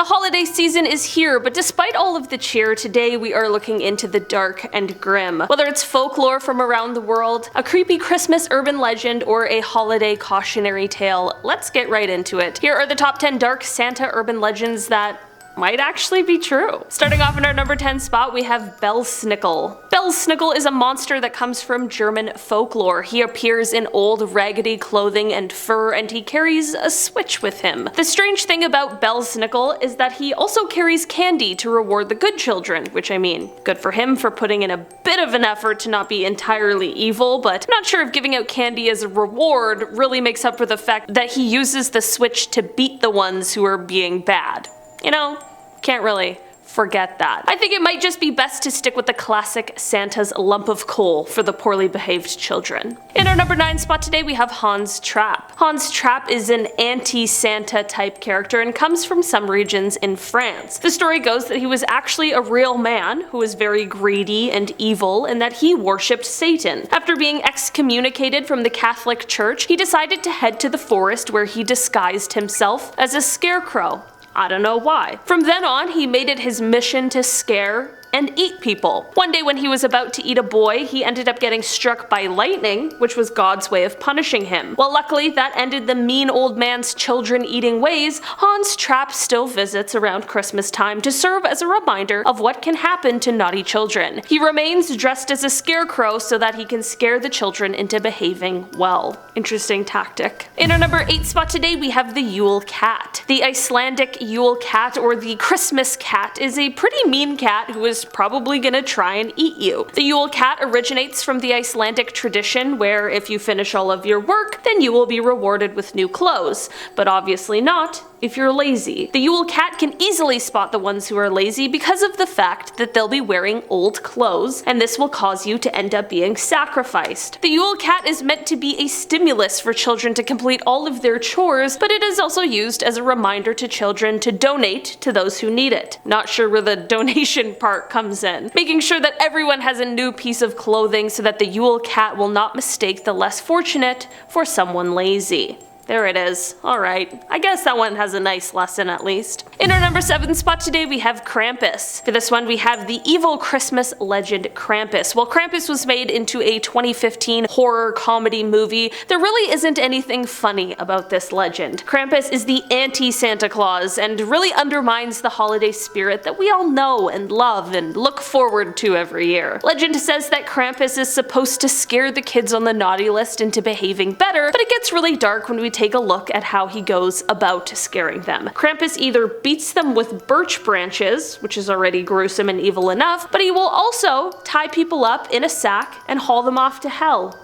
The holiday season is here, but despite all of the cheer, today we are looking into the dark and grim. Whether it's folklore from around the world, a creepy Christmas urban legend, or a holiday cautionary tale, let's get right into it. Here are the top 10 dark Santa urban legends that might actually be true. Starting off in our number 10 spot, we have Belsnickel. Belsnickel is a monster that comes from German folklore. He appears in old raggedy clothing and fur, and he carries a switch with him. The strange thing about Belsnickel is that he also carries candy to reward the good children, which I mean, good for him for putting in a bit of an effort to not be entirely evil, but I'm not sure if giving out candy as a reward really makes up for the fact that he uses the switch to beat the ones who are being bad. You know, can't really forget that. I think it might just be best to stick with the classic Santa's lump of coal for the poorly behaved children. In our number 9 spot today, we have Hans Trapp. Hans Trapp is an anti-Santa type character and comes from some regions in France. The story goes that he was actually a real man who was very greedy and evil, and that he worshipped Satan. After being excommunicated from the Catholic Church, he decided to head to the forest where he disguised himself as a scarecrow. I don't know why. From then on, he made it his mission to scare and eat people. One day when he was about to eat a boy, he ended up getting struck by lightning, which was God's way of punishing him. While luckily that ended the mean old man's children-eating ways, Hans Trapp still visits around Christmas time to serve as a reminder of what can happen to naughty children. He remains dressed as a scarecrow so that he can scare the children into behaving well. Interesting tactic. In our number 8 spot today, we have the Yule Cat. The Icelandic Yule Cat, or the Christmas cat, is a pretty mean cat who is probably gonna try and eat you. The Yule Cat originates from the Icelandic tradition where if you finish all of your work, then you will be rewarded with new clothes, but obviously not if you're lazy. The Yule Cat can easily spot the ones who are lazy because of the fact that they'll be wearing old clothes, and this will cause you to end up being sacrificed. The Yule Cat is meant to be a stimulus for children to complete all of their chores, but it is also used as a reminder to children to donate to those who need it. Not sure where the donation part comes in. Making sure that everyone has a new piece of clothing so that the Yule Cat will not mistake the less fortunate for someone lazy. There it is. Alright, I guess that one has a nice lesson at least. In our number 7 spot today, we have Krampus. For this one, we have the evil Christmas legend Krampus. While Krampus was made into a 2015 horror comedy movie, there really isn't anything funny about this legend. Krampus is the anti-Santa Claus and really undermines the holiday spirit that we all know and love and look forward to every year. Legend says that Krampus is supposed to scare the kids on the naughty list into behaving better, but it gets really dark when we take a look at how he goes about scaring them. Krampus either beats them with birch branches, which is already gruesome and evil enough, but he will also tie people up in a sack and haul them off to hell.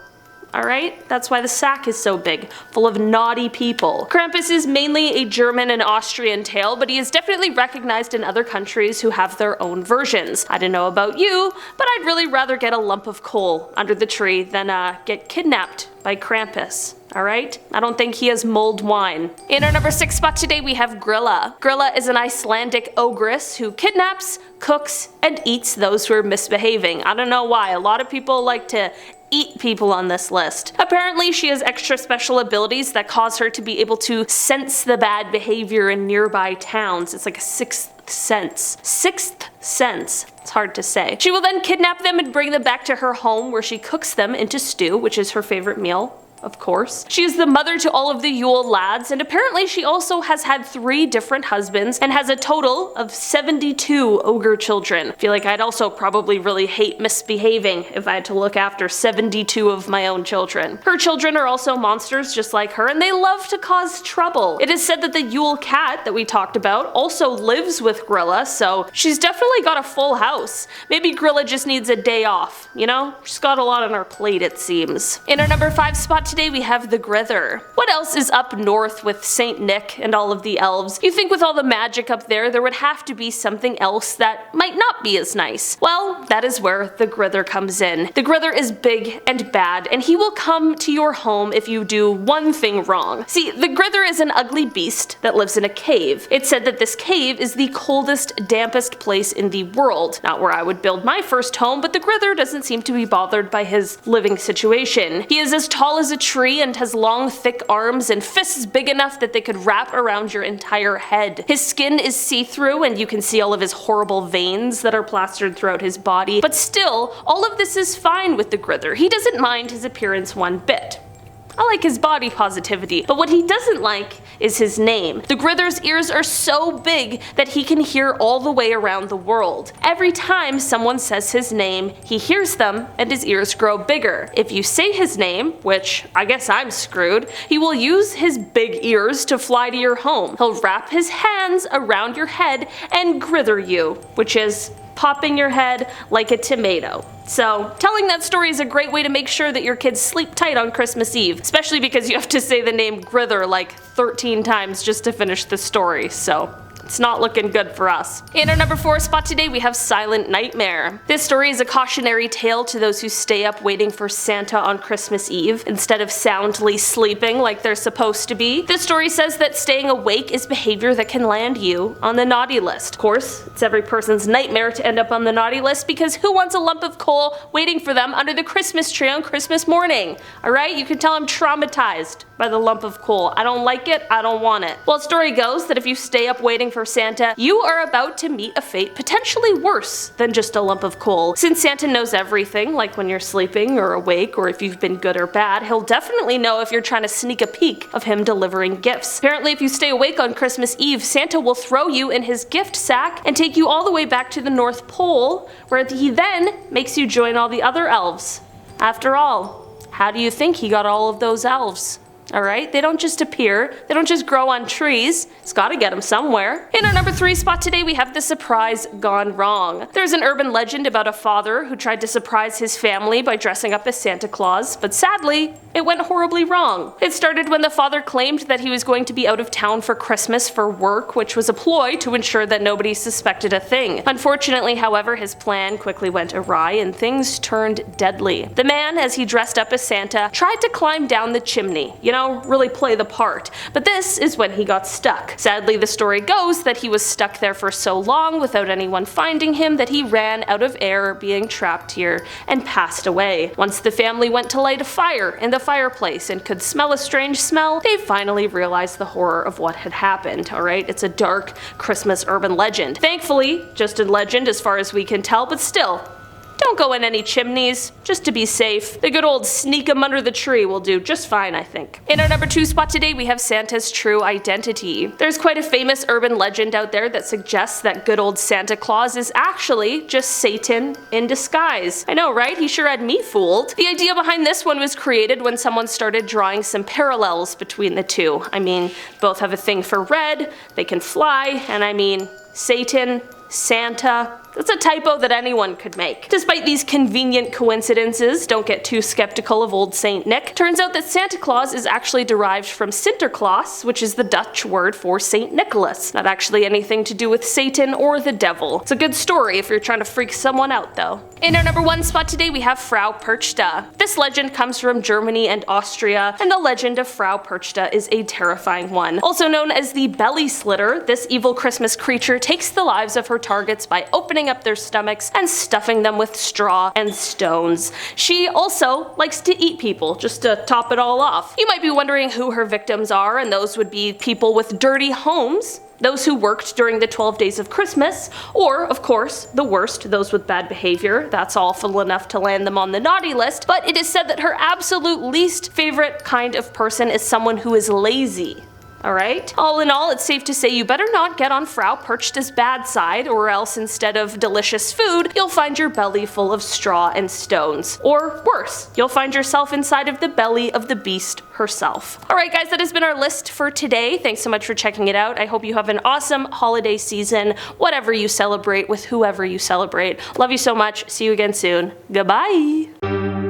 Alright? That's why the sack is so big, full of naughty people. Krampus is mainly a German and Austrian tale, but he is definitely recognized in other countries who have their own versions. I don't know about you, but I'd really rather get a lump of coal under the tree than get kidnapped by Krampus. Alright? I don't think he has mulled wine. In our number 6 spot today, we have Grilla. Grilla is an Icelandic ogress who kidnaps, cooks, and eats those who are misbehaving. I don't know why. A lot of people like to eat people on this list. Apparently, she has extra special abilities that cause her to be able to sense the bad behavior in nearby towns. It's like a sixth sense. Sixth sense. It's hard to say. She will then kidnap them and bring them back to her home where she cooks them into stew, which is her favorite meal. Of course. She is the mother to all of the Yule lads, and apparently she also has had 3 different husbands and has a total of 72 ogre children. I feel like I'd also probably really hate misbehaving if I had to look after 72 of my own children. Her children are also monsters just like her, and they love to cause trouble. It is said that the Yule Cat that we talked about also lives with Grilla, so she's definitely got a full house. Maybe Grilla just needs a day off, you know? She's got a lot on her plate, it seems. In our number 5 spot today, we have the Grither. What else is up north with Saint Nick and all of the elves? You think with all the magic up there would have to be something else that might not be as nice. Well, that is where the Grither comes in. The Grither is big and bad, and he will come to your home if you do one thing wrong. See, the Grither is an ugly beast that lives in a cave. It's said that this cave is the coldest, dampest place in the world. Not where I would build my first home, but the Grither doesn't seem to be bothered by his living situation. He is as tall as a a tree and has long, thick arms and fists big enough that they could wrap around your entire head. His skin is see-through and you can see all of his horrible veins that are plastered throughout his body, but still, all of this is fine with the Grither. He doesn't mind his appearance one bit. I like his body positivity, but what he doesn't like is his name. The Grither's ears are so big that he can hear all the way around the world. Every time someone says his name, he hears them and his ears grow bigger. If you say his name, which I guess I'm screwed, he will use his big ears to fly to your home. He'll wrap his hands around your head and Grither you, which is popping your head like a tomato. So, telling that story is a great way to make sure that your kids sleep tight on Christmas Eve, especially because you have to say the name Grither like 13 times just to finish the story, so it's not looking good for us. In our number 4 spot today, we have Silent Nightmare. This story is a cautionary tale to those who stay up waiting for Santa on Christmas Eve instead of soundly sleeping like they're supposed to be. This story says that staying awake is behavior that can land you on the naughty list. Of course, it's every person's nightmare to end up on the naughty list because who wants a lump of coal waiting for them under the Christmas tree on Christmas morning? Alright, you can tell I'm traumatized by the lump of coal. I don't like it, I don't want it. Well, the story goes that if you stay up waiting for Santa, you are about to meet a fate potentially worse than just a lump of coal. Since Santa knows everything, like when you're sleeping or awake or if you've been good or bad, he'll definitely know if you're trying to sneak a peek of him delivering gifts. Apparently, if you stay awake on Christmas Eve, Santa will throw you in his gift sack and take you all the way back to the North Pole, where he then makes you join all the other elves. After all, how do you think he got all of those elves? Alright, they don't just appear, they don't just grow on trees, it's gotta get them somewhere. In our number 3 spot today, we have the surprise gone wrong. There's an urban legend about a father who tried to surprise his family by dressing up as Santa Claus, but sadly, it went horribly wrong. It started when the father claimed that he was going to be out of town for Christmas for work, which was a ploy to ensure that nobody suspected a thing. Unfortunately, however, his plan quickly went awry and things turned deadly. The man, as he dressed up as Santa, tried to climb down the chimney. Really play the part. But this is when he got stuck. Sadly, the story goes that he was stuck there for so long without anyone finding him that he ran out of air being trapped here and passed away. Once the family went to light a fire in the fireplace and could smell a strange smell, they finally realized the horror of what had happened. Alright, it's a dark Christmas urban legend. Thankfully, just a legend as far as we can tell, but still, don't go in any chimneys, just to be safe. The good old sneak 'em under the tree will do just fine, I think. In our number 2 spot today, we have Santa's true identity. There's quite a famous urban legend out there that suggests that good old Santa Claus is actually just Satan in disguise. I know, right? He sure had me fooled. The idea behind this one was created when someone started drawing some parallels between the two. I mean, both have a thing for red, they can fly, and I mean, Satan, Santa, that's a typo that anyone could make. Despite these convenient coincidences, don't get too skeptical of old Saint Nick. Turns out that Santa Claus is actually derived from Sinterklaas, which is the Dutch word for Saint Nicholas. Not actually anything to do with Satan or the devil. It's a good story if you're trying to freak someone out though. In our number 1 spot today, we have Frau Perchta. This legend comes from Germany and Austria, and the legend of Frau Perchta is a terrifying one. Also known as the belly slitter, this evil Christmas creature takes the lives of her targets by opening up their stomachs and stuffing them with straw and stones. She also likes to eat people, just to top it all off. You might be wondering who her victims are, and those would be people with dirty homes, those who worked during the 12 days of Christmas, or, of course, the worst, those with bad behavior. That's awful enough to land them on the naughty list, but it is said that her absolute least favorite kind of person is someone who is lazy. Alright? All in all, it's safe to say you better not get on Frau Perchta's bad side, or else instead of delicious food, you'll find your belly full of straw and stones. Or worse, you'll find yourself inside of the belly of the beast herself. Alright guys, that has been our list for today. Thanks so much for checking it out. I hope you have an awesome holiday season, whatever you celebrate with whoever you celebrate. Love you so much. See you again soon. Goodbye!